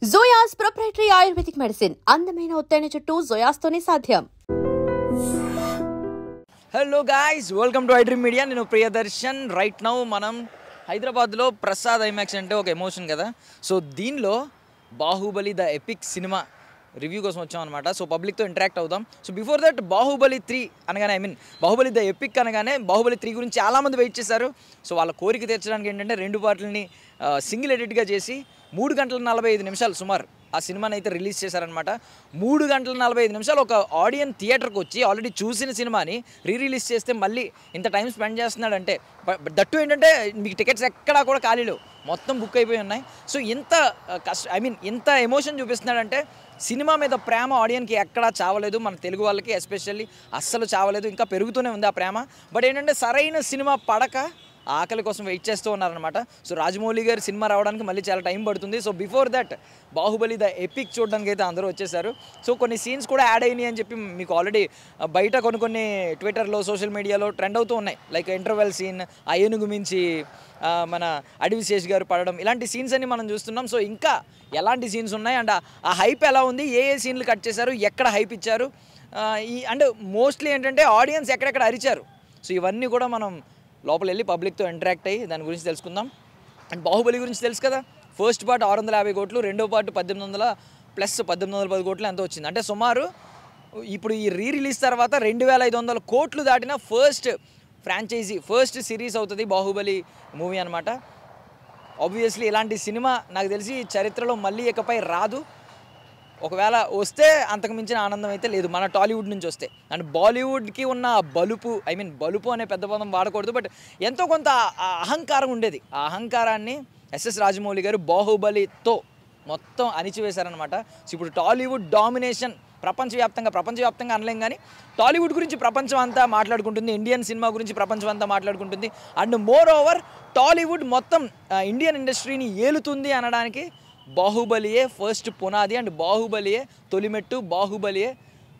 జోయాస్ proprietary ayurvedic medicine అందమైన ఒత్తైన చుట్టూ జోయాస్తోనే సాధ్యం. Hello guys, welcome to iDream media. నేను ప్రియదర్శన్. రైట్ నౌ మనం హైదరాబాద్లో ప్రసాద్ ఐమాక్స్ అంటే ఒక ఎమోషన్ కదా. సో దీనిలో Baahubali the epic cinema review కోసం వచ్చాం అనమాట. సో పబ్లిక్తో ఇంటరాక్ట్ అవుదాం. సో బిఫోర్ దట్ బాహుబలి 3 అనగానే బాహుబలి ద ఎపిక్ అనగానే బాహుబలి 3 గురించి చాలామంది వెయిట్ చేశారు. సో వాళ్ళ కోరిక తీర్చడానికి ఏంటంటే 2 పార్ట్లని సింగిల్ ఎడిట్గా చేసి 3 గంటల 45 నిమిషాలు సుమారు ఆ సినిమాని అయితే రిలీజ్ చేశారనమాట. 3 గంటల 45 నిమిషాలు ఒక ఆడియన్స్ థియేటర్కి వచ్చి ఆల్రెడీ చూసిన సినిమాని రిలీజ్ చేస్తే మళ్ళీ ఇంత టైం స్పెండ్ చేస్తున్నాడంటే, దట్టు ఏంటంటే మీకు టికెట్స్ ఎక్కడా కూడా ఖాళీ లేవు, మొత్తం బుక్ అయిపోయి ఉన్నాయి. సో ఇంత ఇంత ఎమోషన్ చూపిస్తున్నాడంటే సినిమా మీద ప్రేమ ఆడియన్కి ఎక్కడా చావలేదు. మన తెలుగు వాళ్ళకి ఎస్పెషల్లీ అస్సలు చావలేదు, ఇంకా పెరుగుతూనే ఉంది ఆ ప్రేమ. బట్ ఏంటంటే సరైన సినిమా పడక ఆకలి కోసం వెయిట్ చేస్తూ ఉన్నారనమాట. సో రాజమౌళి గారి సినిమా రావడానికి మళ్ళీ చాలా టైం పడుతుంది. So before that Baahubali the epic చూడడానికి అయితే అందరూ వచ్చేసారు. సో కొన్ని సీన్స్ కూడా యాడ్ అయినాయి అని చెప్పి మీకు ఆల్రెడీ బయట కొన్ని ట్విట్టర్లో సోషల్ మీడియాలో ట్రెండ్ అవుతూ ఉన్నాయి. లైక్ ఇంటర్వెల్ సీన్, ఆ ఏనుగు మించి మన అడవి శేష్ గారు పడడం, ఇలాంటి సీన్స్ అన్ని మనం చూస్తున్నాం. సో ఇంకా ఎలాంటి సీన్స్ ఉన్నాయి అండ్ ఆ హైప్ ఎలా ఉంది, ఏ సీన్లు కట్ చేశారు, ఎక్కడ హైప్ ఇచ్చారు, అండ్ మోస్ట్లీ ఏంటంటే ఆడియన్స్ ఎక్కడెక్కడ అరిచారు. సో ఇవన్నీ కూడా మనం లోపల వెళ్ళి పబ్లిక్తో ఇంటరాక్ట్ అయ్యి దాని గురించి తెలుసుకుందాం. అండ్ బాహుబలి గురించి తెలుసు కదా, ఫస్ట్ పార్ట్ 650 కోట్లు, రెండో పార్ట్ 1800 ప్లస్ 1810 కోట్లు ఎంతో వచ్చింది. అంటే సుమారు ఇప్పుడు ఈ రిలీజ్ తర్వాత 2500 కోట్లు దాటిన ఫస్ట్ ఫ్రాంచైజీ, ఫస్ట్ సిరీస్ అవుతుంది బాహుబలి మూవీ అనమాట. ఆబ్వియస్లీ ఇలాంటి సినిమా నాకు తెలిసి చరిత్రలో మళ్ళీ ఇకపై రాదు. ఒకవేళ వస్తే అంతకు మించిన ఆనందం అయితే లేదు మన టాలీవుడ్ నుంచి వస్తే. అండ్ బాలీవుడ్కి ఉన్న బలుపు, బలుపు అనే పెద్ద పదం వాడకూడదు, బట్ ఎంతో కొంత అహంకారం ఉండేది. ఆ అహంకారాన్ని ఎస్ఎస్ రాజమౌళి గారు బాహుబలితో మొత్తం అణిచివేశారనమాట. సో ఇప్పుడు టాలీవుడ్ డామినేషన్ ప్రపంచవ్యాప్తంగా అనలేం కానీ టాలీవుడ్ గురించి ప్రపంచం అంతా మాట్లాడుకుంటుంది, ఇండియన్ సినిమా గురించి ప్రపంచం అంతా మాట్లాడుకుంటుంది. అండ్ మోర్ ఓవర్ టాలీవుడ్ మొత్తం ఇండియన్ ఇండస్ట్రీని ఏలుతుంది అనడానికి బాహుబలియే ఫస్ట్ పునాది, అండ్ బాహుబలియే తొలిమెట్టు, బాహుబలియే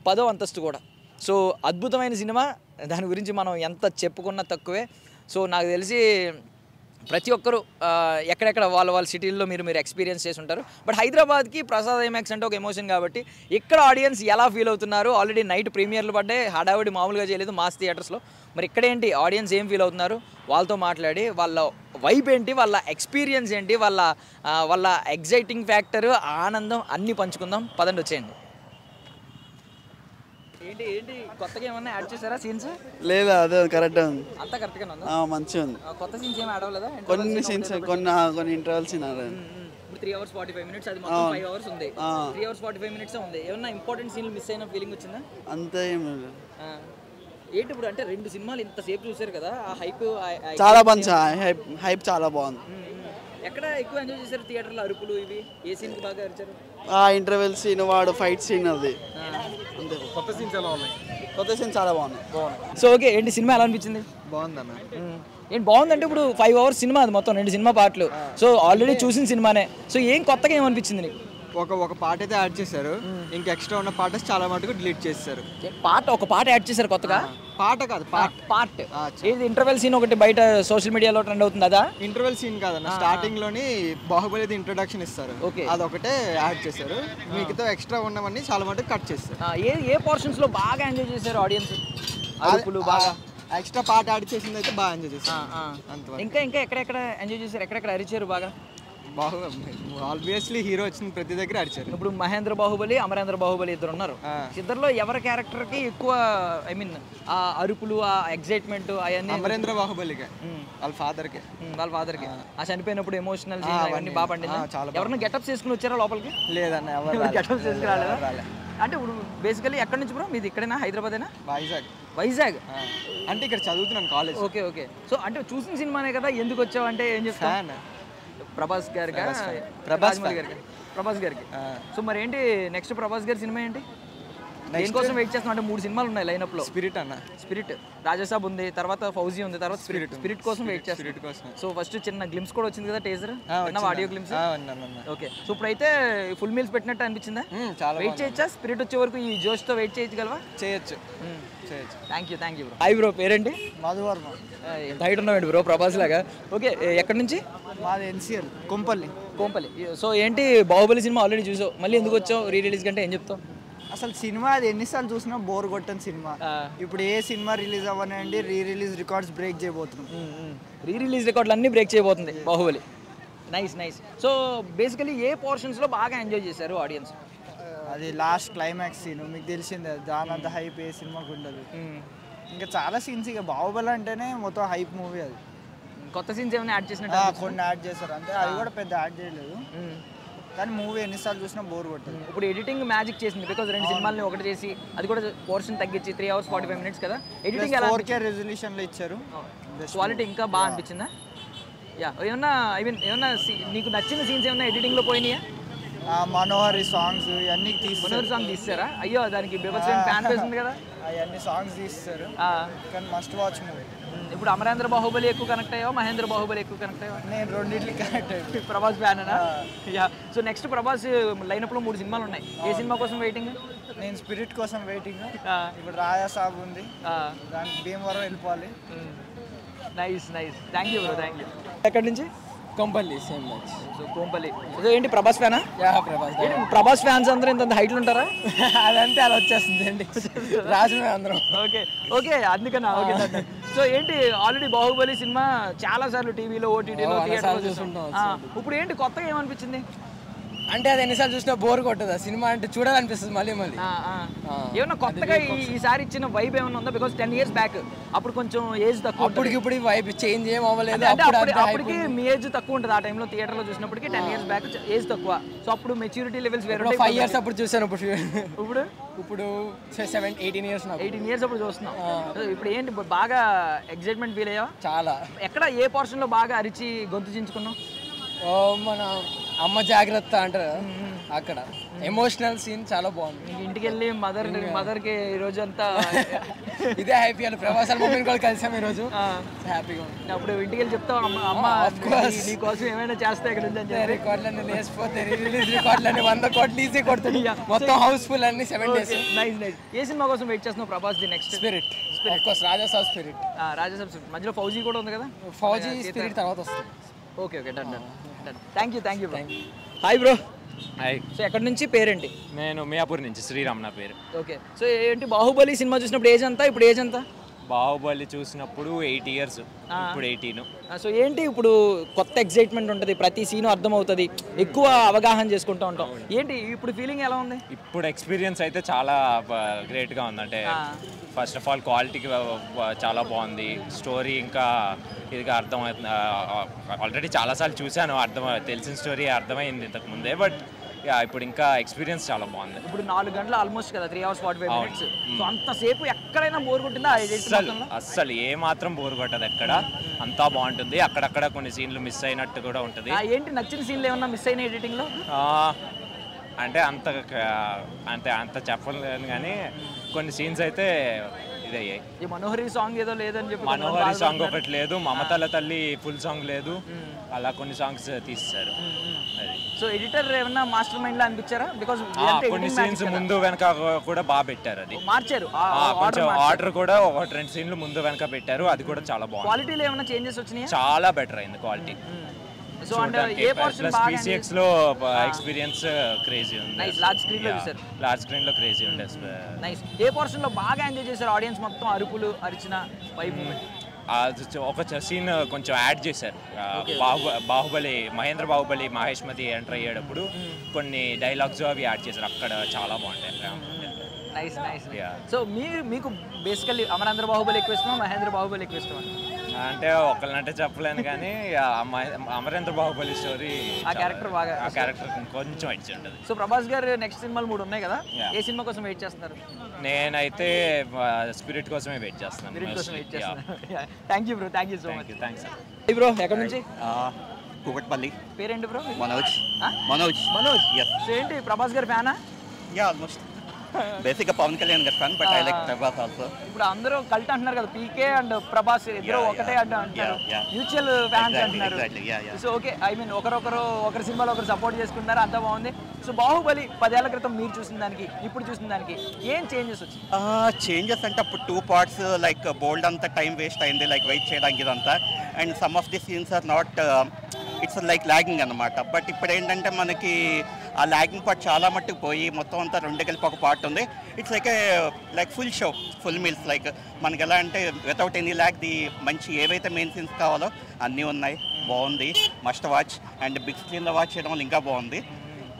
10వ అంతస్తు కూడా. సో అద్భుతమైన సినిమా, దాని గురించి మనం ఎంత చెప్పుకున్నా తక్కువే. సో నాకు తెలిసి ప్రతి ఒక్కరూ ఎక్కడెక్కడ వాళ్ళ సిటీల్లో మీరు ఎక్స్పీరియన్స్ చేసి ఉంటారు. బట్ హైదరాబాద్కి ప్రసాద్ ఐమాక్స్ అంటే ఒక ఎమోషన్ కాబట్టి ఇక్కడ ఆడియన్స్ ఎలా ఫీల్ అవుతున్నారు, ఆల్రెడీ నైట్ ప్రీమియర్లు పడ్డాయి, హడావిడి మామూలుగా చేయలేదు మాస్ థియేటర్స్లో. మరి ఇక్కడేంటి ఆడియన్స్ ఏం ఫీల్ అవుతున్నారు, వాళ్ళతో మాట్లాడి వాళ్ళ వైబ్ ఏంటి, వాళ్ళ ఎక్స్పీరియన్స్ ఏంటి, వాళ్ళ ఎగ్జైటింగ్ ఫ్యాక్టర్, ఆనందం అన్నీ పంచుకుందాం. పదండి వచ్చేయండి. ఏంటి కొత్తగా ఏమన్నా యాడ్ చేశారా సీన్స్? లేదా అదే కరెక్ట్ ఉంది, అంతా కరెక్ట్గా ఉందా? మంచిగా ఉంది. కొత్త సీన్స్ ఏమి యాడ్ అవ్వలేదా? కొన్ని సీన్స్ కొన్ని ఇంటర్వల్స్ ఇప్పుడు 3 hours 45 minutes, అది మొత్తం 5 hours ఉంది. 3 hours 45 minutes ఉంది. ఏమన్నా ఇంపార్టెంట్ సీన్లు మిస్ అయిన ఫీలింగ్ వచ్చిందా? అంతే ఏం లేదు. ఏంటి ఇప్పుడు అంటే 2 సినిమాలు ఇంతసేపు చూసారు కదా, ఆ హైప్ చాలా మంచి హైప్ చాలా బాగుంది. ఎక్కడ ఎక్కువ ఎంజాయ్ చేశారు థియేటర్లో? అరుపులు ఇవి ఏ సీన్కి బాగా అరిచారు? ఆ ఇంటర్వెల్ సీన్, వాడు ఫైట్ సీన్, అది అంతే. కొత్త సీన్స్ ఎలా ఉన్నాయి? కొత్త సీన్ చాలా బాగుంది. సో ఓకే, ఏంటి సినిమా ఎలా అనిపించింది? బాగుందన్న. ఏంటి బాగుందంటే ఇప్పుడు 5 hours సినిమా, అది మొత్తం 2 సినిమా పార్ట్లు. సో ఆల్రెడీ చూసిన సినిమానే. సో ఏం కొత్తగా ఏమనిపించింది నీకు? ఒక పార్ట్ అయితే యాడ్ చేశారు, ఇంకా ఎక్స్ట్రా ఉన్న పార్ట్స్ చాలా మటుకు డిలీట్ చేశారు. ఒక పార్ట్ యాడ్ చేశారు కొత్తగా? పాట కాదు, పార్ట్ ఏది? ఇంటర్వెల్ సీన్ ఒకటి బయట సోషల్ మీడియాలో ట్రెండ్ అవుతుంది, అదా? ఇంటర్వెల్ సీన్ కాదన్న, స్టార్టింగ్ లోని బాహుబలి ఇంట్రొడక్షన్ ఇస్తారు, అదొకటే యాడ్ చేశారు. మిగతా ఎక్స్ట్రా ఉన్నవన్నీ చాలా మటుకు కట్ చేస్తారు. ఏ పోర్షన్స్ లో బాగా ఎంజాయ్ చేశారు ఆడియన్స్? అరుపులు బాగా ఎక్స్ట్రా పార్ట్ యాడ్ చేసింది అయితే బాగా ఎంజాయ్ చేశారు. ఇంకా ఎక్కడెక్కడ ఎంజాయ్ చేశారు, ఎక్కడెక్కడ అరిచారు బాగా? ఆబ్వియస్లీ హీరో వచ్చిన ప్రతి దగ్గర అడిచారు. ఇప్పుడు మహేంద్ర బాహుబలి, అమరేంద్ర బాహుబలి ఇద్దరు ఉన్నారు. ఇద్దరులో ఎవరి క్యారెక్టర్ కి ఎక్కువ ఆ అరుపులు, ఆ ఎగ్జైట్మెంట్ అవన్నీ? అమరేంద్ర బాహుబలికి, వాళ్ళ ఫాదర్ కి ఆ చనిపోయినప్పుడు ఎమోషనల్ అవన్నీ బాగా పండింది. ఎవరైనా గెటప్స్ చేసుకుని వచ్చారా లోపలికి? లేదన్న, గెటప్స్ చేసుకుని రాలేదా? అంటే ఇప్పుడు బేసికలీ ఎక్కడి నుంచి బ్రో మీది? ఇక్కడైనా హైదరాబాదేనా? వైజాగ్ అంటే ఇక్కడ చదువుతున్నాను కాలేజ్. ఓకే. సో అంటే చూసిన సినిమానే కదా, ఎందుకు వచ్చావు అంటే ఏం చెప్తాను? ప్రభాస్ గారికి. సో మరి ఏంటి నెక్స్ట్ ప్రభాస్ గారి సినిమా ఏంటి? దేనికోసం వెయిట్ చేస్తున్నాం అంటే 3 సినిమాలు ఉన్నాయి లైనప్ లో. స్పిరిట్, రాజాసాబ్ ఉంది, తర్వాత ఫౌజీ ఉంది, తర్వాత స్పిరిట్ కోసం వెయిట్ చేస్తాం. సో ఫస్ట్ చిన్న గ్లిమ్స్ కూడా వచ్చింది కదా, teaser, audio glimpse. Okay, so ఇప్పుడైతే ఫుల్ మీల్స్ పెట్టినట్టు అనిపించిందా? వెయిట్ చేయొచ్చా? స్పిరిట్ వచ్చే వరకు ఈ జోష్ తో వెయిట్ చేయగలవా? చేయొచ్చు. Thank you bro. Hi bro, పేరేంటి? మధువర్మ. ఎంత హైట్ ఉన్నావు బ్రో ప్రభాస్ లాగా. ఓకే, ఎక్కడి నుంచి? మాది ఎన్సీఎల్ కొంపల్లి. సో ఏంటి బాహుబలి సినిమా ఆల్రెడీ చూసావు, మళ్ళీ ఎందుకు వచ్చావు రీ రిలీజ్ కంటే ఏం చెప్తావు? అసలు సినిమా అది ఎన్నిసార్లు చూసినా బోర్ కొట్టని సినిమా. ఇప్పుడు ఏ సినిమా రిలీజ్ అవ్వనండి రీ రిలీజ్ రికార్డ్స్ బ్రేక్ చేయబోతున్నాం. రీ రిలీజ్ రికార్డులు అన్నీ బ్రేక్ చేయబోతుంది బాహుబలి. నైస్. సో బేసికలీ ఏ పోర్షన్స్లో బాగా ఎంజాయ్ చేశారు ఆడియన్స్? అది లాస్ట్ క్లైమాక్స్ సీన్ మీకు తెలిసిందే, దాని అంత హైప్ ఏ సినిమాకి ఉండదు. ఇంకా చాలా సీన్స్, ఇక బాహుబలి అంటేనే మొత్తం హైప్ మూవీ. అది కొత్త సీన్స్ ఏమైనా యాడ్ చేసినట్టు? కొన్ని యాడ్ చేశారు అంతే, అది కూడా పెద్ద యాడ్ చేయలేదు. కానీ మూవీ ఎన్నిసార్లు చూసినా బోర్ కొట్టదు. ఇప్పుడు ఎడిటింగ్ మ్యాజిక్ చేసింది, బికాజ్ 2 సినిమాలని ఒకటి చేసి అది కూడా పోర్షన్ తగ్గించి 3 hours 45 minutes కదా. ఎడిటింగ్ ఎలా 4K రెజల్యూషన్లో ఇచ్చారు. క్వాలిటీ ఇంకా బాగా అనిపించిందా? ఏమన్నా ఏమన్నా నీకు నచ్చిన సీన్స్ ఏమన్నా ఎడిటింగ్లో పోయినాయా? మనోహరి సాంగ్స్ ఇవన్నీ మనోహరి సాంగ్ తీస్తారా? అయ్యో దానికి బీభత్సమైన ఫ్యాన్ బేస్ ఉంది కదా. అవన్నీ సాంగ్స్ తీస్తారు కానీ మస్ట్ వాచ్ మూవీ. ఇప్పుడు అమరేంద్ర బాహుబలి ఎక్కువ కనెక్ట్ అయ్యావా, మహేంద్ర బాహుబలి ఎక్కువ కనెక్ట్ అయ్యావా? నేను రెండింటికి కనెక్ట్ అయ్యి ప్రభాస్ ఫ్యాన్ అనా? సో నెక్స్ట్ ప్రభాస్ లైనప్లో 3 సినిమాలు ఉన్నాయి. ఏ సినిమా కోసం వెయిటింగ్? నేను స్పిరిట్ కోసం వెయిటింగ్. ఇప్పుడు రాజా సాబ్ ఉంది, దానికి భీమవరం వెళ్ళిపోవాలి. Nice. Thank you bro, thank you. ఎక్కడి నుంచి? Kompally same match. So Kompally. So ఏంటి ప్రభాస్ ఫ్యానా? ప్రభాస్. ప్రభాస్ ఫ్యాన్స్ అందరూ ఇంత హైట్లు ఉంటారా? అదంతే అలా వచ్చేస్తుంది అండి, రాజమే అందరం. ఓకే అందుకనా? ఓకే. సో ఏంటి ఆల్రెడీ బాహుబలి సినిమా చాలా సార్లు టీవీలో, ఓటీటీలో, థియేటర్లో చూస్తుంటాం. ఇప్పుడు ఏంటి కొత్తగా ఏమనిపించింది? అంటే అది ఎన్నిసార్లు చూసినా బోర్ కొట్టదు, సినిమా అంటే చూడాలనిపిస్తుంది మళ్ళీ. ఏమన్నా కొత్తగా ఈసారి ఇచ్చిన వైబ్ ఏమన్నా ఉందా? బికాస్ 10 years బ్యాక్ అప్పుడు కొంచెం ఏజ్ తక్కువ, అప్పటికి ఇప్పుడు వైబ్ చేంజ్ ఏం అవ్వలేదు. అప్పటికి మీ ఏజ్ తక్కువ ఉంటుంది ఆ టైంలో, థియేటర్లో చూసినప్పటికి 10 years బ్యాక్ ఏజ్ తక్కువ. సో అప్పుడు మెచ్యూరిటీ లెవెల్స్ వేరే. 5 years అప్పుడు చూసాను, ఇప్పుడు 18 years. 18 years అప్పుడు చూస్తున్నాం. ఇప్పుడు ఏంటి బాగా ఎక్సైట్మెంట్ ఫీల్ అయ్యావా? చాలా. ఎక్కడ ఏ పోర్షన్లో బాగా అరిచి గొంతు చించుకున్నాం? మన అమ్మ జాగ్రత్త అంటారు అక్కడ, ఎమోషనల్ సీన్ చాలా బాగుంది. ఇంటికి వెళ్ళి మదర్కి ఈ రోజు అంతా ఇదే హ్యాపీ అని ప్రభాస్ మమ్మీని కూడా కలిసాం ఈ రోజు, హ్యాపీగా ఉంది. అప్పుడు ఇంటికి వెళ్ళి చెప్తాం అమ్మ నీ కోసం ఏమైనా చేస్తా ఇక్కడ నుంచి. రికార్డులన్నీ లేచిపోతే రిలీజ్ రికార్డులన్నీ 100 కోట్లు ఈజీ కొడుతుంది, మొత్తం హౌస్ఫుల్ అన్ని 7 days. నైస్. ఏ సినిమా కోసం వెయిట్ చేస్తున్నావు Prabhas the next? Spirit. Of course Rajasaab Spirit. మధ్యలో ఫౌజీ కూడా ఉంది కదా. ఫౌజీ స్పిరిట్ తర్వాత వస్తుంది. Okay done. Thank you. Hi bro. Hi. So ఎక్కడి నుంచి, పేరేంటి? నేను మియాపూర్ నుంచి, శ్రీరామ్ నా పేరు. ఓకే. సో ఏంటి బాహుబలి సినిమా చూసినప్పుడు ఏజ్ అంతా, ఇప్పుడు ఏజ్ అంతా? బాహుబలి చూసినప్పుడు 8 years, ఇప్పుడు 18. సో ఏంటి ఇప్పుడు కొత్త ఎక్సైట్మెంట్ ఉంటుంది, ప్రతి సీను అర్థమవుతుంది, ఎక్కువ అవగాహన చేసుకుంటూ ఉంటాం. ఏంటి ఇప్పుడు ఫీలింగ్ ఎలా ఉంది? ఇప్పుడు ఎక్స్పీరియన్స్ అయితే చాలా గ్రేట్గా ఉంది. అంటే ఫస్ట్ ఆఫ్ ఆల్ క్వాలిటీకి చాలా బాగుంది, స్టోరీ ఇంకా ఇదిగా అర్థమవుతుంది. ఆల్రెడీ చాలాసార్లు చూశాను, తెలిసిన స్టోరీ అర్థమైంది ఇంతకుముందే, బట్ ఇప్పుడు ఇంకా ఎక్స్పీరియన్స్ చాలా బాగుంది. ఇప్పుడు 4 గంటలు ఆల్మోస్ట్ కదా, 3 hours 45 minutes. సో అంతసేపు ఎక్కడైనా బోర్ కొట్టిందా? అస్సలు ఏ మాత్రం బోర్ కొట్టదు, ఎక్కడ అంతా బాగుంటుంది. అక్కడక్కడ కొన్ని సీన్లు మిస్ అయినట్టు కూడా ఉంటుంది. ఏంటి నచ్చిన సీన్లు ఏమన్నా మిస్ అయిన ఎడిటింగ్లో? అంటే అంత చెప్పలేను కానీ కొన్ని సీన్స్ అయితే ఇదయ్యాయి. ఈ మనోహరి సాంగ్ ఏదో లేదని చెప్పి, మనోహరి సాంగ్ ఒకటి లేదు, మమతల తల్లి ఫుల్ సాంగ్ లేదు, అలా కొన్ని సాంగ్స్ తీస్తారు. సో ఎడిటర్ ఏమన్నా మాస్టర్ మైండ్ లా అనిపించారా? బికాజ్ కొన్ని సీన్స్ ముందు వెనక కూడా బాగా పెట్టారు, అది మార్చారు. కొంచెం ఆర్డర్ కూడా 1-2 సీన్లు ముందు వెనక పెట్టారు, అది కూడా చాలా బాగుంది. క్వాలిటీలో ఏమైనా చేంజెస్ వచ్చినాయా? చాలా బెటర్ అయింది క్వాలిటీ. సో అంటే ఏ పోర్షన్ ప్లస్ PCX లో ఎక్స్పీరియన్స్ క్రేజీ ఉంది. లార్జ్ స్క్రీన్ లో చూసారు, లార్జ్ స్క్రీన్ లో క్రేజీ ఉంది. నైస్. ఏ పోర్షన్ లో బాగా ఎంజాయ్ చేశారు ఆడియన్స్ మొత్తం? అరుపులు, అరిచిన వైబ్ మూమెంట్. ఒక సీన్ కొంచెం యాడ్ చేశారు. బాహుబలి మహేంద్ర బాహుబలి మహేష్మతి ఎంటర్ అయ్యేటప్పుడు కొన్ని డైలాగ్స్ అవి యాడ్ చేశారు, అక్కడ చాలా బాగుంటాయి. నైస్. సో మీకు బేసికల్లీ అమరేంద్ర బాహుబలి ఎక్కువ ఇష్టమా, మహేంద్ర బాహుబలి ఎక్కువ ఇష్టమా? అంటే ఒకళ్ళంటే చెప్పలేను కానీ అమరేంద్ర బాహుబలి స్టోరీ, ఆ క్యారెక్టర్ కొంచెం ఇచ్చి ఉంటుంది. సో ప్రభాస్ గారు నెక్స్ట్ సినిమాలు 3 ఉన్నాయి కదా, ఏ సినిమా కోసం వెయిట్ చేస్తున్నారు? నేనైతే స్పిరిట్ కోసమే వెయిట్ చేస్తున్నాను. Thank you bro, thank you so much. Thanks bro. ఎక్కడి నుంచి? కూకట్పల్లి. పేరేంటి బ్రో? మనోజ్. సో ఏంటి ప్రభాస్ గారి ఫ్యానా? ఆల్మోస్ట్ బేసిక్గా పవన్ కళ్యాణ్ గారి fan, but I like Prabhas also. ఇప్పుడు అందరూ కల్ట్ అంటున్నారు కదా, పీకే అండ్ ప్రభాస్ ఇద్దరు ఒకటే అంటున్నారు, మ్యూచువల్ ఫ్యాన్స్ అంటున్నారు. సో ఓకే, ఐ మీన్ ఒకరి సినిమాలో ఒకరు సపోర్ట్ చేసుకుంటున్నారు, అంతా బాగుంది. సో బాహుబలి 10 ఏళ్ల క్రితం మీరు చూసిన దానికి ఇప్పుడు చూసిన దానికి ఏం చేంజెస్ వచ్చింది? చేంజెస్ అంటే అప్పుడు 2 parts లైక్ బోల్డ్ అంతా టైం వేస్ట్ అయింది, లైక్ వెయిట్ చేయడానికి ఇదంతా. And some of the scenes are not it's like lagging అనమాట. బట్ ఇప్పుడు ఏంటంటే మనకి ఆ లాగింగ్ పార్ట్ చాలా మట్టుకు పోయి మొత్తం అంతా రెండు కలిపి ఒక పార్ట్ ఉంది. It's like full show, full meals. Like మనకి ఎలా అంటే వితౌట్ ఎనీ ల్యాగ్ ది మంచి ఏవైతే మెయిన్ సీన్స్ కావాలో అన్నీ ఉన్నాయి. బాగుంది, మస్ట్ వాచ్. అండ్ బిగ్ స్క్రీన్లో వాచ్ చేయడం వల్ల ఇంకా బాగుంది.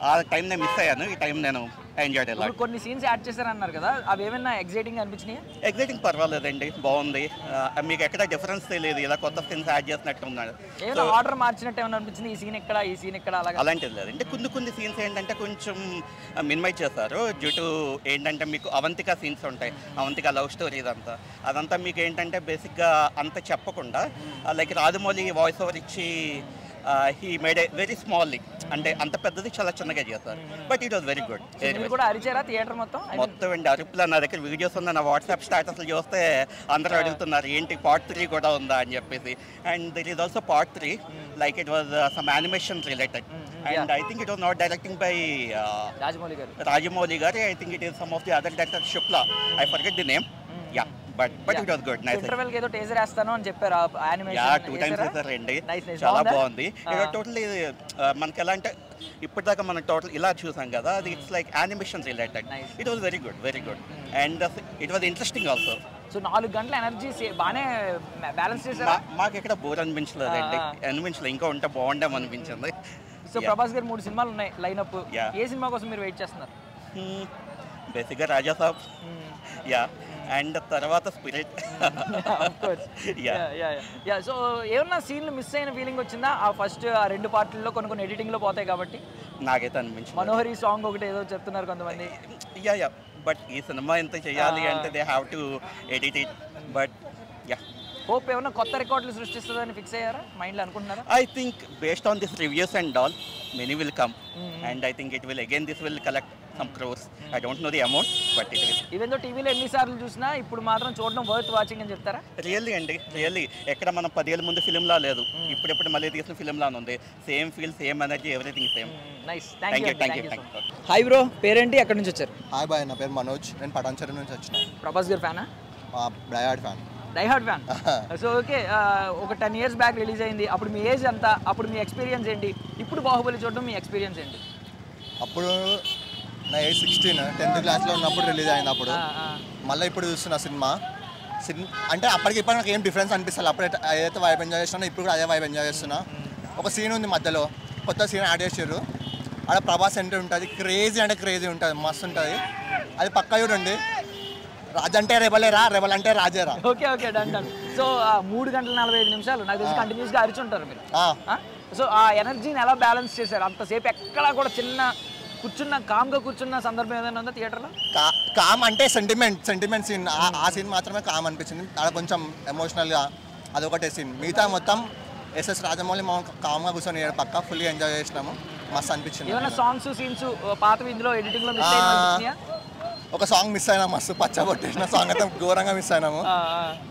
ఆ టైం నేను మిస్ అయ్యాను, ఈ టైం నేను ఎంజాయ్ చేయాలి. కొన్ని సీన్స్ యాడ్ చేశారన్నారు కదా, అవి ఏమైనా ఎగ్జైటింగ్ అనిపించినాయి? ఎగ్జైటింగ్ పర్వాలేదండి, బాగుంది. మీకు ఎక్కడ డిఫరెన్స్ తెలియదు, ఇలా కొత్త సీన్స్ యాడ్ చేసినట్టు ఉన్నాడు. ఏమైనా ఆర్డర్ మార్చినట్టు ఏమైనా అనిపించింది? ఈ సీన్ ఇక్కడ, ఈ సీన్ ఇక్కడ అలాంటిది లేదు. అంటే కొన్ని సీన్స్ ఏంటంటే కొంచెం మినిమైజ్ చేస్తారు. డ్యూ టు ఏంటంటే మీకు అవంతిక సీన్స్ ఉంటాయి, అవంతిక లవ్ స్టోరీ అదంతా మీకు ఏంటంటే బేసిక్గా అంత చెప్పకుండా లైక్ రాజమౌళి వాయిస్ ఓవర్ ఇచ్చి హీ మేడ్ ఏ వెరీ స్మాల్లీ, అంటే అంత పెద్దది చాలా చిన్నగా చేస్తారు. But it was very good. కూడా అరిచారా థియేటర్ మొత్తం? అండి అరుపులా. నా దగ్గర వీడియోస్ ఉన్నాయి, నా వాట్సాప్ స్టాటస్లు చూస్తే అందరూ అడుగుతున్నారు ఏంటి పార్ట్ 3 కూడా ఉందా అని చెప్పేసి. And there is also part 3, like it was some animation related. And I think it was not directing by Rajamouli garu. I think it is some of the other director Shukla, I forget the name. Yeah but it was good. Nice. Interval ఏదో teaser వేస్తాను అని చెప్పారు, animation. Yeah 2 times వేసారండి, చాలా బాగుంది. Totally మనకి ఎలా అంటే ఇప్పటిదాకా మనం టోటల్ ఇలా చూసాం కదా, అది it's like animation related. It was very good, very good. And it was interesting also. So 4 గంటల ఎనర్జీ బాగానే బ్యాలెన్స్ చేశారా? మాకు ఎక్కడ బోర్ అనిపించలేదండి, అనిపించలేదు. ఇంకా ఉంటే బాగుండేమో అనిపించింది. సో ప్రభాస్ గారు 3 సినిమాలు ఉన్నాయి లైనప్. ఏ సినిమా కోసం మీరు వెయిట్ చేస్తున్నారు? బేసిక్గా రాజా సాబ్, యా, అండ్ తర్వాత స్పిరిట్. సో ఏమన్నా సీన్లు మిస్ అయిన ఫీలింగ్ వచ్చిందా? ఆ ఫస్ట్ ఆ 2 పార్టీల్లో కొన్ని ఎడిటింగ్లో పోతాయి కాబట్టి. నాకైతే అనిపించింది. మనోహరి సాంగ్ ఒకటి ఏదో చెప్తున్నారు కొంతమంది. యా బట్ ఈ సినిమా ఎంత చేయాలి అంటే they have to edit it. But yeah, hope ఏమన్నా కొత్త రికార్డులు సృష్టిస్తుందని ఫిక్స్ అయ్యారా మైండ్లో అనుకుంటున్నారా? I think based on this reviews and all, many will come. And I think it will again, this will collect some crores. I don't know the amount, but it will. Even though టీవీలో ఎన్నిసార్లు చూసినా ఇప్పుడు మాత్రం చూడడం worth watching అని చెప్తారా? Really అండి, really. ఎక్కడ మనం 10 ఏళ్ళ ముందు ఫిలింలా లేదు, ఇప్పుడెప్పుడు మళ్ళీ తీసిన ఫిలింలానే ఉంది. Same feel, same energy, everything same. Nice. Thank you. Hi bro, పేరేంటి, ఎక్కడి నుంచి వచ్చారు? హాయ్ బాయ్, నా పేరు మనోజ్, నేను పటాన్చెరు నుంచి వచ్చిన. ప్రభాస్ గారు ఫ్యానా? Diehard fan. Diehard fan. So okay, ఒక 10 years బ్యాక్ రిలీజ్ అయింది. అప్పుడు మీ ఏజ్ ఎంత? అప్పుడు మీ ఎక్స్పీరియన్స్ ఏంటి? ఇప్పుడు బాహుబలి చూడడం మీ ఎక్స్పీరియన్స్ ఏంటి? అప్పుడు నా ఏజ్ 16, 10th క్లాస్లో ఉన్నప్పుడు రిలీజ్ అయింది. అప్పుడు మళ్ళీ ఇప్పుడు చూస్తున్న సినిమా అంటే అప్పటికి ఇప్పుడు నాకు ఏం డిఫరెన్స్ అనిపిస్తుంది. అప్పుడు ఏదైతే వైబ్ ఎంజాయ్ చేస్తున్నా, ఇప్పుడు కూడా అదే వైబ్ ఎంజాయ్ చేస్తున్నా. ఒక సీన్ ఉంది మధ్యలో, కొత్త సీన్ యాడ్ చేసారు. అక్కడ ప్రభాస్ ఎంట్రీ ఉంటుంది, క్రేజీ అంటే క్రేజీ ఉంటుంది, మస్తు ఉంటుంది. అది పక్కా చూడండి. రాజు అంటే రెబలేరా, రెబల్ అంటే రాజేరా. Okay okay, done done. So 3 గంటల 45 నిమిషాలు నాకు తెలిసి కంటిన్యూస్గా అరిచుంటారు మీరు. సో ఆ ఎనర్జీని ఎలా బ్యాలెన్స్ చేశారు? అంతసేపు ఎక్కడా కూడా కామ్గా కూర్చున్న సందర్భం ఏదైనా ఉందా థియేటర్లో? కామ్ అంటే సెంటిమెంట్ సీన్, ఆ సీన్ మాత్రమే కామ్ అనిపించింది. అక్కడ కొంచెం ఎమోషనల్గా అదొకటే సీన్. మిగతా మొత్తం ఎస్ఎస్ రాజమౌళి మనం కామ్గా కూర్చొని పక్క ఫుల్గా ఎంజాయ్ చేసినాము, మస్తు అనిపించింది. ఏమైనా సాంగ్స్ సీన్స్ పాతవి ఇందులో ఎడిటింగ్లో మిస్ అయినా? ఒక సాంగ్ మిస్ అయినా, మస్తు పచ్చబొట్టేసిన సాంగ్ అయితే ఘోరంగా మిస్ అయినాము.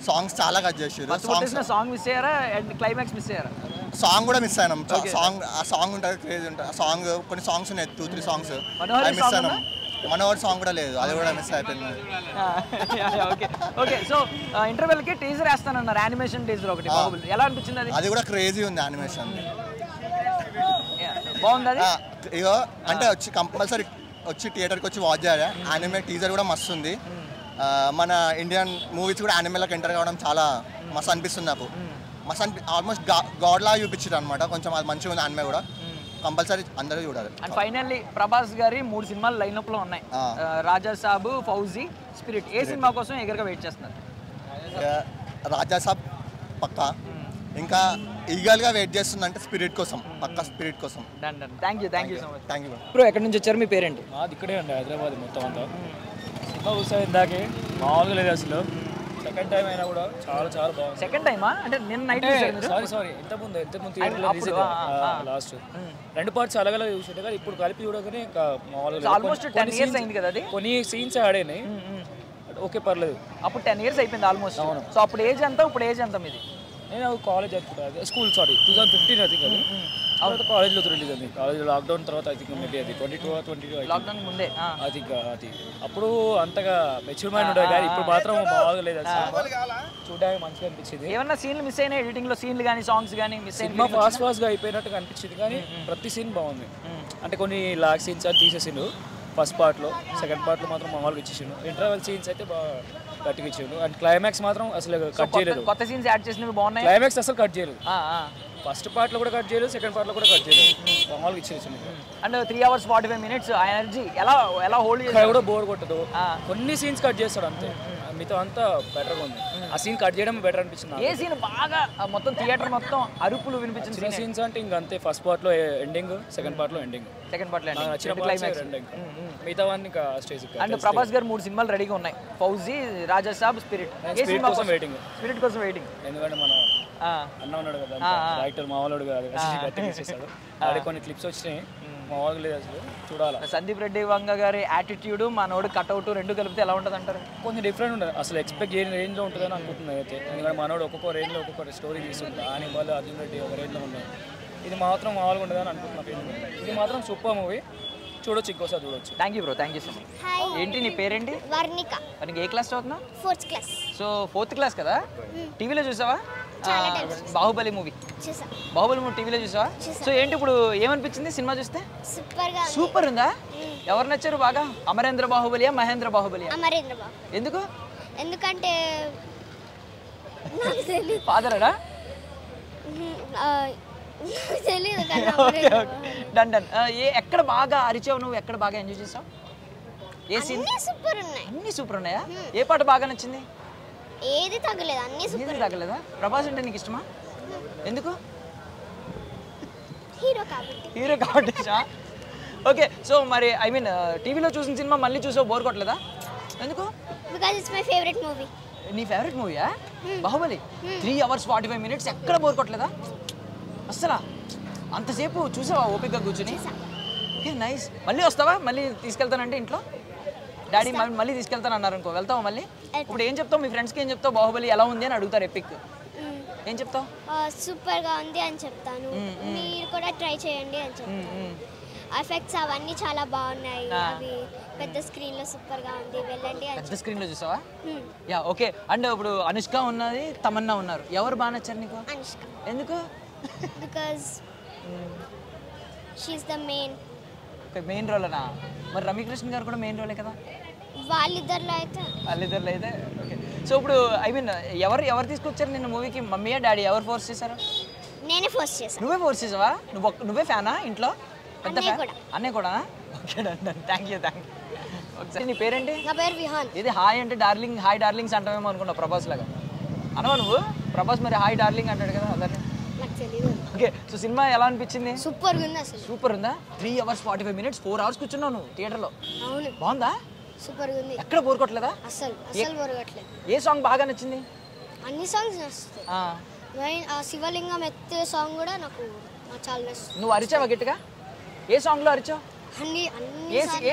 సాంగ్స్ చాలా కట్ చేసారు. సాంగ్ మిస్ అయ్యారా? క్లైమాక్స్ మిస్ అయ్యారా? సాంగ్ కూడా మిస్ అయినాం. ఆ సాంగ్ ఉంటుంది, క్రేజ్ ఉంటుంది ఆ సాంగ్. కొన్ని సాంగ్స్ ఉన్నాయి, 2-3 సాంగ్స్ అవి మిస్ అయినాం. మనోహర్ సాంగ్ కూడా లేదు, అది కూడా మిస్ అయిపోయింది. ఓకే, సో ఇంటర్వెల్కి టీజర్ వేస్తానన్నారు, యానిమేషన్ టీజర్ ఒకటి. ఎలా అనిపించింది అది? అది కూడా క్రేజీ ఉంది యానిమేషన్, బాగుంది అది. ఇగో అంటే కంపల్సరీ వచ్చి థియేటర్కి వచ్చి వాచ్ చేయాలి. యానిమే టీజర్ కూడా మస్తు ఉంది. మన ఇండియన్ మూవీస్ కూడా యానిమేలోకి ఎంటర్ కావడం చాలా మస్తు అనిపిస్తుంది నాకు. మస్తు ఆల్మోస్ట్ గాడ్ లా చూపించారు అనమాట. కొంచెం అది మంచిగా ఉంది యానిమే కూడా, కంపల్సరీ అందరూ చూడాలి. అండ్ ఫైనల్లీ ప్రభాస్ గారి 3 సినిమాలు లైనప్లో ఉన్నాయి, రాజా సాబ్, ఫౌజీ, స్పిరిట్. ఏ సినిమా కోసం ఎగరగా వెయిట్ చేస్తున్నారు? రాజా సాబ్ పక్కా, ఇంకా ఈగల్గా వెయిట్ చేస్తుందంటే స్పిరిట్ కోసం, పక్కా స్పిరిట్ కోసం. Thank you so much. Thank you bro, ఎక్కడి నుంచి వచ్చారు? మీ పేరేంటి? మాది ఇక్కడే అండి, హైదరాబాద్ మొత్తం అంతా. సినిమా చూసాను ఇందాకే, మామూలుగా లేదు అసలు. సెకండ్ టైం అయినా కూడా చాలా బాగుంది. సెకండ్ టైమా అంటే నిన్న నైట్? సారీ ఇంతకుముందు థియేటర్లో లాస్ట్ 2 parts అలాగే చూసాడు కదా. ఇప్పుడు కలిపి చూడగానే ఇంకా మామూలుగా ఆల్మోస్ట్ 10 years అయింది కదా అది. కొన్ని సీన్స్ ఆడేనాయి, ఓకే పర్లేదు. అప్పుడు 10 years అయిపోయింది ఆల్మోస్ట్. సో అప్పుడు ఏజ్ ఎంత, ఇప్పుడు ఏజ్ ఎంత మీది? నేను కాలేజ్ అనుకుంటా స్కూల్ 2015 I think అది తర్వాత కాలేజ్లో రిలీజ్ అయింది. కాలేజ్ లాక్డౌన్ తర్వాత I think మేబీ అది 22 లాక్డౌన్ ముందే I think అది అప్పుడు అంతగా మెచ్యూర్ మైండ్ ఉండేది కానీ ఇప్పుడు మాత్రం బాగలేదు అసలు. చూడడానికి మంచిగా అనిపించింది. ఏమన్నా సీన్లు మిస్ అయినా ఎడిటింగ్లో సీన్లు కానీ సాంగ్స్ కానీ మిస్ అయినా ఫాస్ట్గా అయిపోయినట్టుగా అనిపించింది కానీ ప్రతి సీన్ బాగుంది. అంటే కొన్ని లాగ్ సీన్స్ అని తీసేసిండు ఫస్ట్ పార్ట్లో, సెకండ్ పార్ట్లో మాత్రం మామూలుగా ఇచ్చేసిండు. ఇంటర్వెల్ సీన్స్ అయితే బాగా గట్టిగా ఇచ్చిండు. అండ్ క్లైమాక్స్ మాత్రం అసలు కట్ చేయలేదు. కొత్త సీన్స్ యాడ్ చేసినవి బాగున్నాయి. క్లైమాక్స్ అసలు కట్ చేయలేదు. ఫస్ట్ పార్ట్లో కూడా కట్ చేయలేదు, సెకండ్ పార్ట్లో కూడా కట్ చేయలేదు, మామూలుగా ఇచ్చేసిండు. అండ్ 3 hours 45 minutes ఆ ఎనర్జీ ఎలా హోల్డ్ చేస్తాడు కూడా బోర్ కొట్టదు. కొన్ని సీన్స్ కట్ చేస్తాడు అంతే, మిగతా అంతా బెటర్గా ఉంది. ఆ సీన్ కట్ చేయడం బెటర్ అనిపించింది. ఏ సీన్ బాగా మొత్తం థియేటర్ మొత్తం అరుపులు వినిపించింది సీన్స్ అంటే ఇంక అంతే. ఫస్ట్ పార్ట్లో ఎండింగ్, సెకండ్ పార్ట్లో ఎండింగ్. సెకండ్ పార్ట్లో నచ్చిన క్లైమాక్స్ మిగతా వాడిని ఇంకా స్టేజ్. అండ్ ప్రభాస్ గారు 3 సినిమాలు రెడీగా ఉన్నాయి. ఫౌజీ, రాజా సాబ్, స్పిరిట్. స్పిరిట్ కోసం వెయిటింగ్. స్పిరిట్ కోసం వెయిటింగ్. ఎందుకంటే మన అన్న ఉన్నాడు కదా డైరెక్టర్, మామూలుడు కాదు, గట్టిగా చేస్తాడు. ఆడే కొన్ని క్లిప్స్ వచ్చినాయి, మామూలుగా లేదు అసలు, చూడాలి. సందీప్ రెడ్డి వంగ గారి యాటిట్యూడ్, మనోడు కట్అవుట్ రెండు కలిపితే ఎలా ఉంటుంది అంటారు? కొంచెం డిఫరెంట్ ఉంటుంది. అసలు ఎక్స్పెక్ట్ చేయని రేంజ్లో ఉంటుందని అనుకుంటున్నాను అయితే. ఎందుకంటే మనోడు ఒక్కొక్క రేంజ్లో ఒక్కొక్క స్టోరీ తీసుకుంటారు. ఆయన వాళ్ళు అర్జున్ రెడ్డి ఒక రేంజ్లో ఉన్నాయి. ఇది మాత్రం మామూలుగా ఉండదని అనుకుంటున్నాను. ఇది మాత్రం సూపర్ మూవీ, చూడొచ్చు, ఇంకోసారి చూడొచ్చు. Thank you bro, thank you so much. ఏంటి నీ పేరేంటి? వర్ణిక. మనకి ఏ క్లాస్ చదువుతున్నావు? 4th class. So 4th class కదా. టీవీలో చూసావా బాహుబలి మూవీ? బాహుబలి మూవీ టీవీలో చూసావా? సో ఏంటి ఇప్పుడు ఏమనిపించింది సినిమా చూస్తే? సూపర్ ఉందా? ఎవరు నచ్చారు బాగా? అమరేంద్ర బాహుబలియా, మహేంద్ర బాహుబలియా? అమరేంద్ర బాహుబలి. ఎందుకు? ఎందుకంటే ఫాదరా? తెలియదు. Done done. ఎక్కడ బాగా అరిచావు నువ్వు? ఎక్కడ బాగా ఎంజాయ్ చేసావు? ఏ సీన్? అన్ని సూపర్ ఉన్నాయా? ఏ పాట బాగా నచ్చింది? ఏది తగ్గలేదు, అన్ని సూపర్. ఏది తగ్గలేదా? ప్రభాస్ అంటే నీకు ఇష్టమా? ఎందుకు? హీరో కాబట్టి. హీరో కాబట్టి. ఓకే, సో మరి ఐ మీన్ టీవీలో చూసిన సినిమా మళ్ళీ చూసావు, బోర్ కొట్టలేదా? ఎందుకు? Because it's my favourite movie. నీ ఫేవరెట్ మూవీయా బాహుబలి? 3 hours 45 minutes ఎక్కడ బోర్ కొట్టలేదా అసలు? అంతసేపు చూసావా ఓపికగా కూర్చుని? Okay, nice. మళ్ళీ వస్తావా? మళ్ళీ తీసుకెళ్తానంటే ఇంట్లో డాడీ మళ్ళీ తీసుకెళ్తాను అన్నారు అనుకో, వెళ్తావా మళ్ళీ? ఇప్పుడు ఏం చెప్తావు మీ ఫ్రెండ్స్కి? ఏం చెప్తావు? బాహుబలి ఎలా ఉంది అని అడుగుతారు ఎపిక్, ఏం చెప్తావు? సూపర్గా ఉంది అని చెప్తాను. మీరు కూడా ట్రై చేయండి అని చెప్తాను. ఎఫెక్ట్స్ అవన్నీ చాలా బాగున్నాయి, అవి పెద్ద స్క్రీన్లో సూపర్గా ఉంది, వెళ్ళండి. పెద్ద స్క్రీన్లో చూసావా? Yeah, okay. అండ్ ఇప్పుడు అనుష్క ఉన్నది, తమన్నా ఉన్నారు, ఎవరు బాగా నచ్చారు నీకు? అనుష్క. ఎందుకు? Because she is the main రోలేనా? మరి రమ్యకృష్ణ గారు కూడా మెయిన్ రోలే కదా? వాళ్ళిద్దరిలో అయితే ఓకే. సో ఇప్పుడు ఐ మీన్ ఎవరు తీసుకొచ్చారు నిన్న మూవీకి? మమ్మీయా, డాడీ? ఎవరు ఫోర్స్ చేశారు? నేనే ఫోర్స్ చేశాను. నువ్వే ఫోర్స్ చేసావా? నువ్వే ఫ్యానా ఇంట్లో? పెద్ద ఫ్యాన్? అన్నయ్య కూడా? Okay, thank you. ఒకసారి నీ పేరేంటి? నా పేరు విహాన్. ఇది హాయ్ అంటే డార్లింగ్, హాయ్ డార్లింగ్స్ అంటావేమో అనుకున్నావు ప్రభాస్ లాగా. అనవా నువ్వు? ప్రభాస్ మరి హాయ్ డార్లింగ్ అంటాడు కదా అందరినీ. నాకు తెలియదు. ఓకే, సో సినిమా ఎలా అనిపించింది? సూపర్గా ఉంది అసలు. సూపర్ ఉందా? 3 hours 45 minutes 4 hours కూర్చున్నావు నువ్వు థియేటర్లో. అవును. బాగుందా? సూపర్గా ఉంది. ఎక్కడ బోర్ కొట్టలేదా? అసలు బోర్ కొట్టలేదు. ఏ సాంగ్ బాగా నచ్చింది? అన్ని సాంగ్స్ నచ్చుతాయి. ఆ శివలింగం ఎత్తే సాంగ్ కూడా నాకు చాలా నచ్చింది. నువ్వు అరిచావా గట్టిగా? ఏ సాంగ్లో అరిచావు?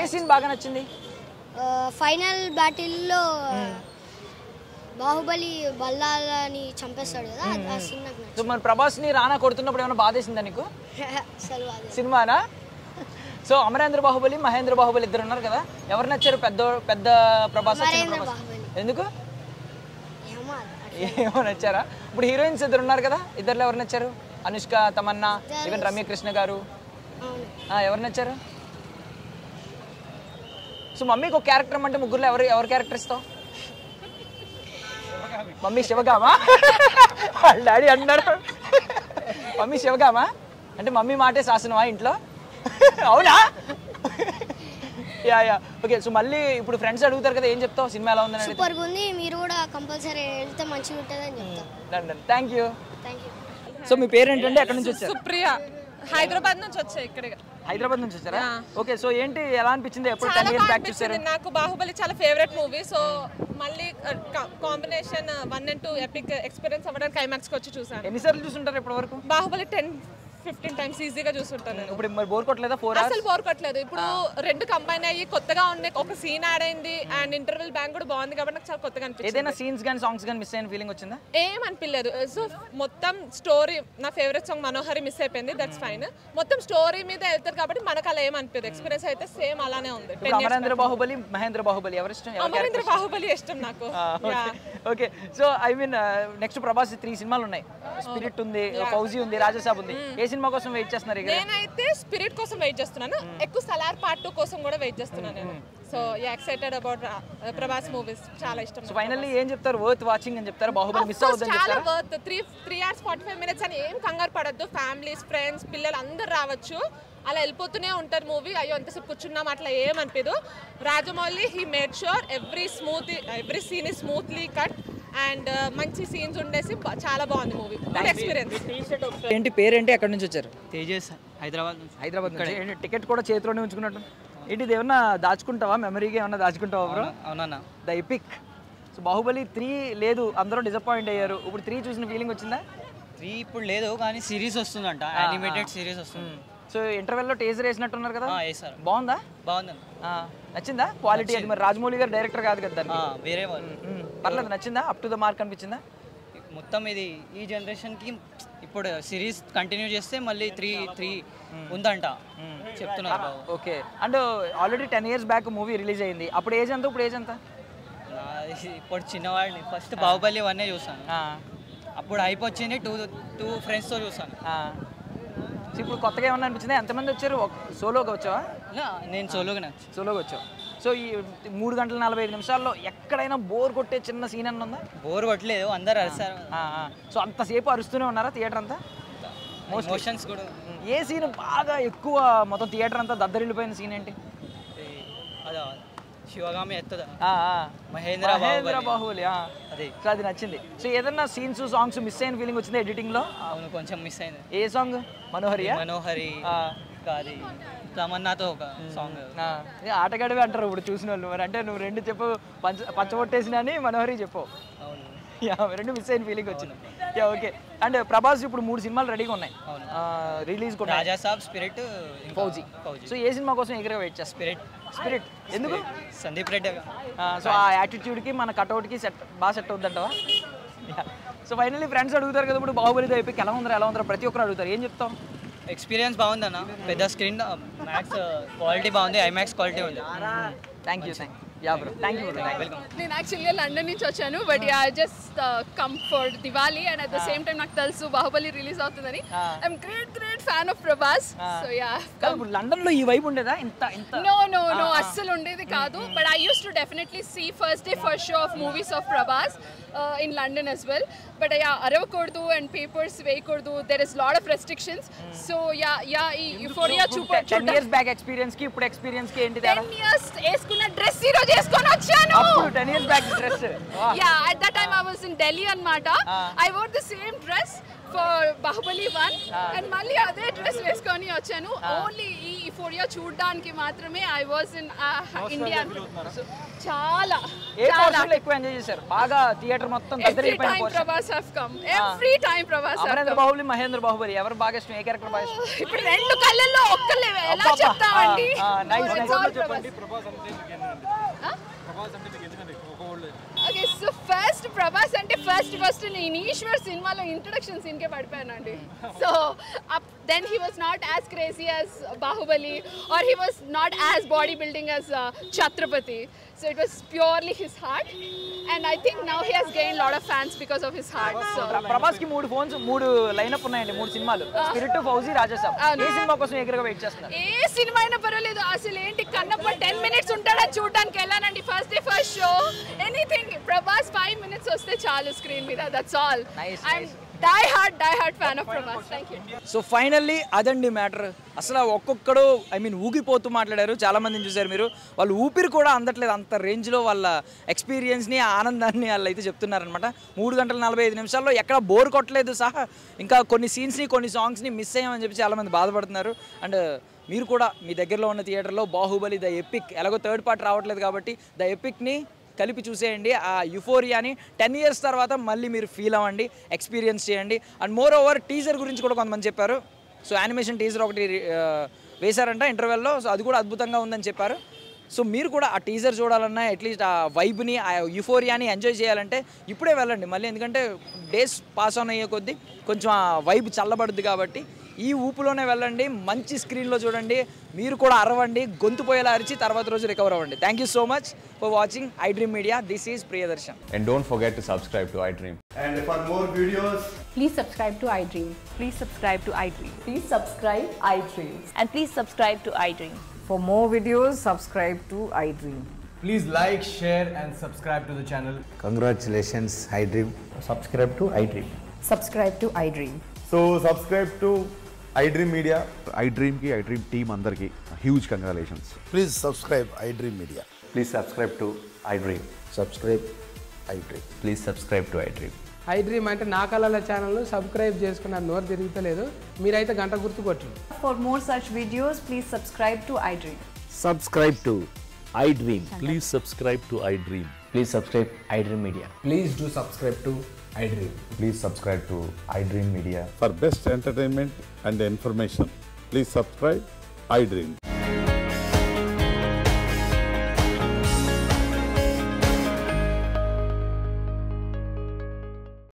ఏ సీన్ బాగా నచ్చింది? ఫైనల్ బ్యాటిల్లో బాహుబలి బల్లాలని చంపేస్తాడు కదా, ఆ సీన్ నాకు నచ్చింది. సో మరి ప్రభాస్ని రానా కొడుతున్నప్పుడు ఏమైనా బాధేసిందా నీకు? సినిమానా? సో అమరేంద్ర బాహుబలి, మహేంద్ర బాహుబలి ఇద్దరు ఉన్నారు కదా, ఎవరు నచ్చారు? పెద్ద ప్రభాస్. ఎందుకు? ఏమో నచ్చారా? ఇప్పుడు హీరోయిన్స్ ఇద్దరు ఉన్నారు కదా, ఇద్దరులో ఎవరు నచ్చారు? అనుష్క, తమన్నా, ఈవెన్ రమ్యకృష్ణ గారు, ఎవరు నచ్చారు? సో మమ్మీకి ఒక క్యారెక్టర్ అంటే ముగ్గురులో ఎవరు క్యారెక్టర్ ఇస్తావు? మమ్మీ శివగామా? వాళ్ళ డాడీ అన్నారు మమ్మీ శివగామా అంటే మమ్మీ మాటే శాసనమా ఇంట్లో? అవునా? యా. ఓకే, సో మళ్ళీ ఇప్పుడు ఫ్రెండ్స్ అడుగుతారు కదా, ఏం చెప్తావు? సినిమా ఎలా ఉందని? సూపర్గా ఉంది, మీరు కూడా కంపల్సరీ వెళ్తే మంచిగా ఉంటుంది అని చెప్తాను. Thank you. సో మీ పేరు ఏంటంటే ఎక్కడి నుంచి వచ్చారు? సుప్రియ. హైదరాబాద్ నుంచి వచ్చా. ఇక్కడ హైదరాబాద్ నుంచి వచ్చారా? ఓకే, సో ఏంటి ఎలా అనిపించింది? ఎప్పుడు 10 years బ్యాక్ చూసారు? నాకు బాహుబలి చాలా ఫేవరెట్ మూవీ. సో మళ్ళీ కాంబినేషన్ 1 and 2 ఎపిక్ ఎక్స్పీరియన్స్ అవ్వడానికి క్లైమాక్స్కి వచ్చి చూసాను. ఎన్నిసార్లు చూసుంటారు ఇప్పటి వరకు? బాహుబలి 15 టైమ్స్ ఈజీగా చూస్తుంటాను నేను. ఇప్పుడు మరి బోర్ కొట్టలేదా 4 hours? అసలు బోర్ కొట్టలేదు. ఇప్పుడు రెండు కంబైన్ అయ్యి కొత్తగా ఉన్నాయి, ఒక సీన్ యాడ్ అయింది అండ్ ఇంటర్వెల్ బ్యాంక్ కూడా బాగుంది కాబట్టి నాకు చాలా కొత్తగా అనిపించింది. ఏదైనా సీన్స్ కానీ సాంగ్స్ కానీ మిస్ అయిన ఫీలింగ్ వచ్చిందా? ఏం అనిపించలేదు. సో మొత్తం స్టోరీ, నా ఫేవరెట్ సాంగ్ మనోహరి మిస్ అయిపోయింది, దట్స్ ఫైన్. మొత్తం స్టోరీ మీద వెళ్తారు కాబట్టి మనకు అలా ఏం అనిపించదు. ఎక్స్పీరియన్స్ అయితే సేమ్ అలానే ఉంది. అమరేంద్ర బాహుబలి, మహేంద్ర బాహుబలి ఎవరు ఇష్టం? అమరేంద్ర బాహుబలి ఇష్టం నాకు. Okay, so I mean next Prabhas 3 సినిమాలు ఉన్నాయి. స్పిరిట్ ఉంది, ఫౌజీ ఉంది, రాజసాబ్ ఉంది. ఏ సినిమా కోసం వెయిట్ చేస్తున్నారు? నేనైతే స్పిరిట్ కోసం వెయిట్ చేస్తున్నాను, ఎక్కువ సలార్ పార్ట్ 2 కోసం కూడా వెయిట్ చేస్తున్నాను నేను. So excited about Prabhas movies, చాలా ఇష్టం. సో ఫైనల్లీ ఏం చెప్తారు? వర్త్ వాచింగ్ అని చెప్తారు, బాహుబలి మిస్ అవ్వద్దని చాలా చెప్తారా? వర్త్. 3 hours 45 minutes అని ఏం కంగారు పడద్దు. ఫ్యామిలీస్, ఫ్రెండ్స్, పిల్లలు అందరు రావచ్చు, అలా వెళ్ళిపోతూనే ఉంటారు మూవీ. అయ్యో ఎంతసేపు కూర్చున్నాం అట్లా ఏమనిపించదు. Rajamouli he made sure every scene is smoothly cut and మంచి సీన్స్ ఉండేసి చాలా బాగుంది మూవీ. Good experience. ఏంటి పేరేంటి, ఎక్కడి నుంచి వచ్చారు? తేజస్, హైదరాబాద్ నుంచి. ఏంటి టికెట్ కూడా చేతిలోనే ఉంచుకున్నట్టు? ఏంటి ఇది ఏమన్నా దాచుకుంటావా, మెమరీగా ఏమన్నా దాచుకుంటావా బ్రో? అవునన్నా. The epic. సో బాహుబలి 3 లేదు, అందరూ డిసప్పాయింట్ అయ్యారు. ఇప్పుడు 3 చూసిన ఫీలింగ్ వచ్చిందా? 3 ఇప్పుడు లేదు కానీ సిరీస్ వస్తుందంట, యానిమేటెడ్ సిరీస్ వస్తుంది. సో ఇంటర్వెల్లో టేజర్ వేసినట్టున్నారు కదా? వేసారు. బాగుందా? బాగుందండి. నచ్చిందా క్వాలిటీ? అది మరి రాజమౌళి గారు డైరెక్టర్ కాదు కదా దాన్ని, వేరే వాళ్ళు. పర్లేదు, నచ్చిందా? అప్ టు ద మార్క్ అనిపించిందా? మొత్తం ఇది ఈ జనరేషన్కి ఇప్పుడు సిరీస్ కంటిన్యూ చేస్తే మళ్ళీ 3 ఉందంట చెప్తున్నారు. Okay, and already 10 years back movie release అయింది. అప్పుడు ఏజ్ ఎంత, ఇప్పుడు ఏజ్ ఎంత? ఇప్పుడు చిన్నవాడిని ఫస్ట్ బాహుబలి 1 చూసాను, అప్పుడు అయిపోయింది 2 ఫ్రెండ్స్తో చూసాను. ఇప్పుడు కొత్తగా ఏమన్నా అనిపించింది? ఎంతమంది వచ్చారు? సోలోగా వచ్చావా? నేను సోలోగా వచ్చావు. సో ఈ 3 గంటల 45 నిమిషాల్లో ఎక్కడైనా బోర్ కొట్టే చిన్న సీన్ అన్న ఉందా? బోర్ కొట్టలేదు, అందరు అరిసారు. సో అంతసేపు అరుస్తూనే ఉన్నారా థియేటర్ అంతా? ఎమోషన్స్ కూడా. ఏ సీన్ బాగా ఎక్కువ మొత్తం థియేటర్ అంతా దద్దరిల్లిపోయిన సీన్ ఏంటి? అదా శివగామి ఎత్తదా, మహేంద్ర బాహుబలి. అదే, సో అది నచ్చింది. సో ఏదన్నా సీన్స్ సాంగ్స్ మిస్ అయిన ఫీలింగ్ వచ్చింది ఎడిటింగ్ లో? అవును, కొంచెం మిస్ అయింది. ఏ సాంగ్? మనోహరి కాదు, తమన్నాతో ఒక సాంగ్. ఆటగాడివి అంటారు ఇప్పుడు చూసిన వాళ్ళు. మరి అంటే నువ్వు 2 చెప్పు, పంచగొట్టేసిన అని మనోహరి చెప్పు. అవును, 2 మిస్ అయిన ఫీలింగ్ వచ్చింది. ఓకే, అండ్ ప్రభాస్ ఇప్పుడు 3 సినిమాలు రెడీగా ఉన్నాయి రిలీజ్ కూడా. రాజాసాబ్, స్పిరిట్, ఫౌజీ. సో ఏ సినిమా కోసం ఎగరగా వెయిట్ చేస్తా? స్పిరిట్ ఎందుకు? సందీప్ రెడ్డి. సో ఆ యాటిట్యూడ్కి మన కట్అవుట్కి బాగా సెట్ అవుతుందంటవా? సో ఫైనల్లీ ఫ్రెండ్స్ అడుగుతారు కదా ఇప్పుడు బాహుబలి అయిపోయి ఎలా ఉందో ప్రతి ఒక్కరు అడుగుతారు, ఏం చెప్తాం? ఎక్స్పీరియన్స్ బాగుందన్న, పెద్ద స్క్రీన్, మ్యాక్స్ క్వాలిటీ బాగుంది, ఐమాక్స్ క్వాలిటీ ఉంది. Thank you. వెల్కమ్. నేను యాక్చువల్గా లండన్ నుంచి వచ్చాను, but just come for Diwali and at the same time నాకు తెలుసు బాహుబలి రిలీజ్ అవుతుందని. I'm great fan of Prabhas. So yeah, London లో ఈ వైబ్ ఉండేదా? నో అస్సలు ఉండేది కాదు. But I use to definitely see first show of movies of Prabhas in London as well, but అరవకూడదు and papers వేయకూడదు, there is lot of restrictions. So euphoria 10 years back experience కి ఇప్పుడు experience కి ఏంటి తేడా? 10 years వేసుకున్న డ్రెస్ ఈ రోజు వేసుకొని వచ్చాను. అప్పుడు 10 years back dress. At that time I was in Delhi అన్నమాట. I wore the same dress for Bahubali 1 and మళ్ళీ అదే డ్రెస్ వేసుకొని వచ్చాను. ఓన్లీ ఈ యూఫోరియా చూడడానికి మాత్రమే I was in India. చాలా ఎక్కువ ఎంజాయ్ చేశారు బాగా థియేటర్ మొత్తం దద్దరిల్లిపోయిన portion. Prabhas have come every time Prabhas. Amarendra Baahubali, Mahendra Baahubali ఎవరు బాగా ఇష్టం? ఏ క్యారెక్టర్ బాగా ఇష్టం? ఇప్పుడు 2 కళ్ళల్లో ఒక్కలే ఎలా చెప్తామండి? చెప్పండి. ఓకే, సో ఫస్ట్ ప్రభాస్ అంటే ఫస్ట్ నేను ఈశ్వర్ సినిమాలో ఇంట్రొడక్షన్ సీన్ కే పడిపోయానండి. So then he was not as crazy as Bahubali or he was not as bodybuilding as Chhatrapati. So it was purely his heart and I think now he has gained a lot of fans because of his heart. So Prabhas కి 3 lineup ఉన్నాయండి, 3 సినిమాలు, spirit, fauji, Raja Saab. ఏ cinema కోసం ఎగరగా wait చేస్తున్నారు? ఏ cinema అయినా పర్వాలేదు, అసలు ఏంటి Kannappa 10 minutes ఉంటాడా చూడడానికి వెళ్ళానండి. First show anything Prabhas 5 minutes వస్తే చాలు స్క్రీన్ మీద, that's all. I'm die hard fan of Prabhas. Thank you. So finally అదండి మ్యాటర్. అసలు ఒక్కొక్కడు ఊగిపోతూ మాట్లాడారు. చాలా మందిని చూశారు మీరు, వాళ్ళు ఊపిరి కూడా అందట్లేదు, అంత రేంజ్లో వాళ్ళ ఎక్స్పీరియన్స్ని, ఆనందాన్ని వాళ్ళు అయితే చెప్తున్నారనమాట. 3 గంటల 45 నిమిషాల్లో ఎక్కడ బోర్ కొట్టలేదు సహా, ఇంకా కొన్ని సీన్స్ని, కొన్ని సాంగ్స్ని మిస్ అయ్యామని చెప్పి చాలామంది బాధపడుతున్నారు. అండ్ మీరు కూడా మీ దగ్గరలో ఉన్న థియేటర్లో బాహుబలి ద ఎపిక్, ఎలాగో థర్డ్ పార్ట్ రావట్లేదు కాబట్టి ద ఎపిక్ని కలిపి చూసేయండి. ఆ యూఫోరియాని 10 years తర్వాత మళ్ళీ మీరు ఫీల్ అవ్వండి, ఎక్స్పీరియన్స్ చేయండి. అండ్ మోర్ ఓవర్ టీజర్ గురించి కూడా కొంతమంది చెప్పారు. సో యానిమేషన్ టీజర్ ఒకటి వేశారంట ఇంటర్వెల్లో. సో అది కూడా అద్భుతంగా ఉందని చెప్పారు. సో మీరు కూడా ఆ టీజర్ చూడాలన్నా అట్లీస్ట్ ఆ వైబ్ని ఆ యుఫోరియాని ఎంజాయ్ చేయాలంటే ఇప్పుడే వెళ్ళండి మళ్ళీ, ఎందుకంటే డేస్ పాస్ ఆన్ అయ్యే కొద్దీ కొంచెం ఆ వైబ్ చల్లబడుద్ది. కాబట్టి ఈ ఊపులోనే వెళ్ళండి, మంచి స్క్రీన్లో చూడండి, మీరు కూడా అరవండి, గొంతు పోయేలా అరిచి తర్వాత రోజు రికవర్ అవ్వండి. Thank you so much for watching iDream Media. This is Priyadarshan. And don't forget to subscribe to iDream. And for more videos, please subscribe to iDream. Please subscribe to iDream. Please subscribe iDream. And please subscribe to iDream. For more videos, subscribe to iDream. please like, share and subscribe to the channel. Congratulations iDream. Subscribe to iDream. Subscribe to iDream. So subscribe to iDream Media. iDream ki iDream team andarki huge congratulations. Please subscribe iDream Media. Please subscribe to iDream. Subscribe iDream. Please subscribe to iDream. iDream అంటే నా కళల ఛానల్ను subscribe చేసుకున్న నోరు తిరుగుతలేదు, మీరైతే గంట గుర్తు కొట్టండి. For more such videos, please subscribe to iDream. Subscribe to iDream. Please subscribe to iDream. Please subscribe iDream Media. Please do subscribe to iDream. Please subscribe to iDream Media. For best entertainment and information, please subscribe iDream.